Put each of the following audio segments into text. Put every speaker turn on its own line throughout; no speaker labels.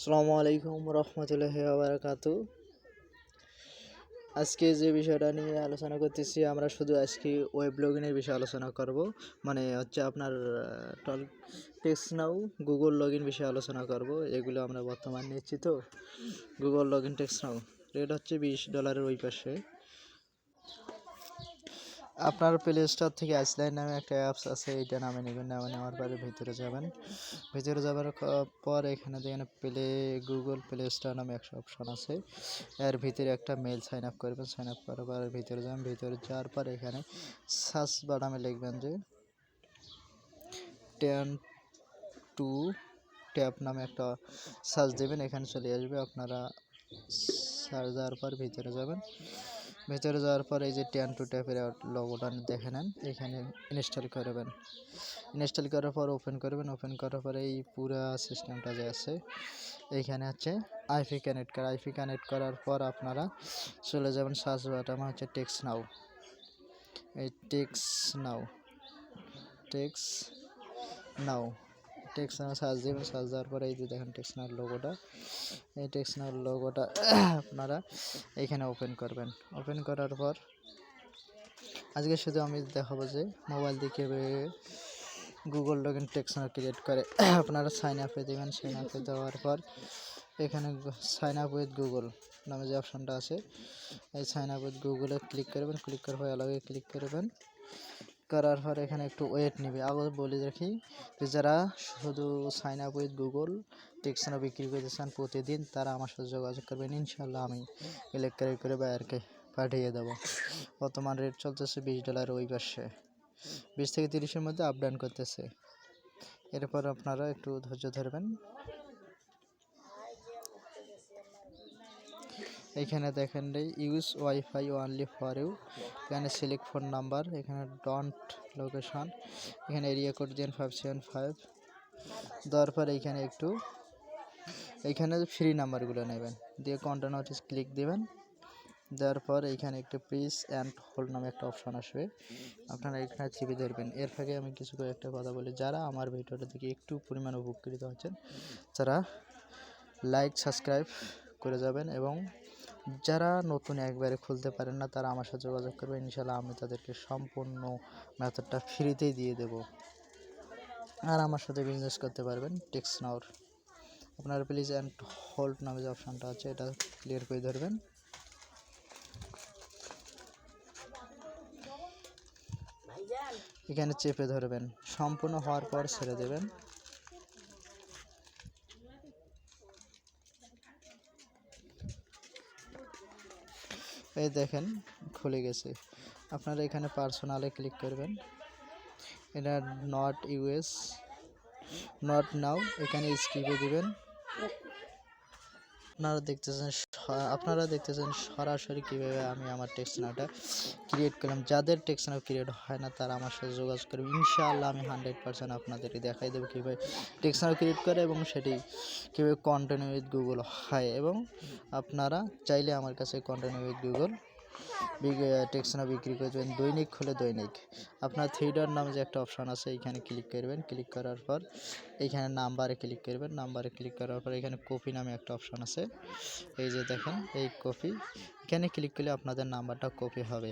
আসসালামু আলাইকুম রহমতুল্লাহি ওয়া বারাকাতু। আজকে যে বিষয়টা নিয়ে আলোচনা করতেছি, আমরা শুধু আজকে ওয়েব লগইনের বিষয়ে আলোচনা করব। মানে হচ্ছে আপনার টেক্সট নাও গুগল লগইন বিষয়ে আলোচনা করব। এগুলো আমরা বর্তমান নিচ্ছি তো গুগল লগইন টেক্সট নাও, রেট হচ্ছে $20 ওই পাশে। আপনার প্লে স্টোর থেকে আইসলাইন নামে একটা অ্যাপস আছে, এইটা নামে নেবেন। নামে নেওয়ার পরে ভিতরে যাবেন। ভিতরে যাওয়ার পর এখানে দেখেন গুগল প্লে স্টোর নামে একটা অপশন আছে। এর ভিতরে একটা মেল সাইন আপ করবেন। সাইন আপ করার পর ভিতরে যাবেন। ভিতরে যাওয়ার পর এখানে সার্চ বাটনে লিখবেন যে 10 to ট্যাব নামে একটা সার্চ দেবেন। এখানে চলে আসবে। আপনারা সার্চ দেওয়ার পর ভিতরে যাবেন। ভিতরে যাওয়ার পর এই যে 10 to ট্যাবের লোগোটা দেখে নেন, এখানে ইনস্টল করবেন। ইনস্টল করার পর ওপেন করবেন। ওপেন করার পরে এই পুরা সিস্টেমটা যে আছে, এইখানে হচ্ছে আইপি কানেক্ট করা। আইপি কানেক্ট করার পর আপনারা চলে যাবেন সার্চ বাটনে হচ্ছে টেক্সট নাও। এই টেক্সট নাও সার্চ দেবেন। সার্চ দেওয়ার পরে এই যে দেখেন টেক্সট নাও লোগোটা, এই টেক্সট নাও লোগোটা আপনারা এইখানে ওপেন করবেন। ওপেন করার পর আজকে শুধু আমি দেখাবো যে মোবাইল দিয়ে কীভাবে Google login text now create করে। আপনারা সাইন আপে দেবেন। সাইন আপে দেওয়ার পর এখানে সাইন আপ উইথ গুগল নামে যে অপশনটা আছে, এই সাইন আপ উইথ গুগলে ক্লিক করবেন। ক্লিক করার পর অ্যালাউয়ে ক্লিক করবেন। করার পর এখানে একটু ওয়েট নেবে। আগে বলে রাখি যে যারা শুধু sign up with Google text নাও বিক্রি করতে চান প্রতিদিন, তারা আমার সাথে যোগাযোগ করবেন। ইনশাল্লাহ আমি ইলেকট্রিক করে বায়ারকে পাঠিয়ে দেবো। বর্তমান রেট চলতেছে $20 ওই পাশে, 20 থেকে 30-এর মধ্যে আপ ডাউন করতেছে। এরপর আপনারা একটু ধৈর্য ধরবেন। এখানে দেখেন use wifi only for you, এখানে সিলেক্ট ফোন নাম্বার, এখানে ডন্ট লোকেশন, এখানে এরিয়া কোড দেন 575। দেওয়ার পর এইখানে ফ্রি নাম্বারগুলো নেবেন, দিয়ে কন্টিনিউ নোটিস ক্লিক দেবেন। দেওয়ার পর এইখানে একটু প্লিজ অ্যান্ড হোল্ড নামে একটা অপশন আসবে, আপনারা এখানে চেপে ধরবেন। এর ফাঁকে আমি কিছু করে একটা কথা বলি, যারা আমার ভিডিওটা থেকে একটু পরিমাণ উপকৃত হচ্ছেন তারা লাইক সাবস্ক্রাইব করে যাবেন, এবং যারা নতুন একবারে খুলতে পারেন না তারা আমার সাথে যোগাযোগ করবে। ইনশাল্লাহ আমি তাদেরকে সম্পূর্ণ মেথডটা ফ্রিতেই দিয়ে দেব, আর আমার সাথে বিজনেস করতে পারবেন টেক্সট নাওর। আপনারা প্লিজ অ্যান্ড হোল্ড নামে যে অপশানটা আছে এটা ক্লিয়ার করে ধরবেন। এখানে চেপে ধরবেন, সম্পূর্ণ হওয়ার পর ছেড়ে দেবেন। এই দেখেন খুলে গেছে। আপনারা এখানে পার্সোনালে ক্লিক করবেন। এটা নট ইউএস নট নাও, এখানে স্কিপে দিবেন। আপনারা দেখতেছেন সরাসরি কীভাবে আমি আমার টেক্সট নাওটা ক্রিয়েট করলাম। যাদের টেক্সট নাও ক্রিয়েট হয় না তারা আমার সাথে যোগাযোগ করবে। ইনশাআল্লাহ আমি 100% আপনাদেরকে দেখাই দেবো কীভাবে টেক্সট নাও ক্রিয়েট করে এবং সেটি কীভাবে কন্টিনিউ উইথ গুগল হয়। এবং আপনারা চাইলে আমার কাছে কন্টিনিউ উইথ গুগল টেক্সট নাও বিক্রি করবেন, দৈনিক হলে দৈনিক। আপনার 3 ডট নামে যে একটা অপশান আছে এইখানে ক্লিক করবেন। ক্লিক করার পর এইখানে নাম্বারে ক্লিক করবেন। নাম্বারে ক্লিক করার পর এখানে কপি নামে একটা অপশান আছে, এই যে দেখেন এই কপি, এখানে ক্লিক করলে আপনাদের নাম্বারটা কপি হবে।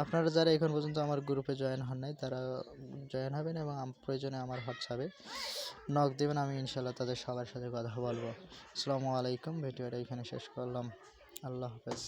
আপনারা যারা এখন পর্যন্ত আমার গ্রুপে জয়েন হন নাই তারা জয়েন হবেন, এবং প্রয়োজনে আমার হোয়াটসঅ্যাপে নক দেবেন। আমি ইনশাল্লাহ তাদের সবার সাথে কথা বলবো। আসসালামু আলাইকুম। ভিডিওটা এখানে শেষ করলাম। আল্লাহ হাফেজ।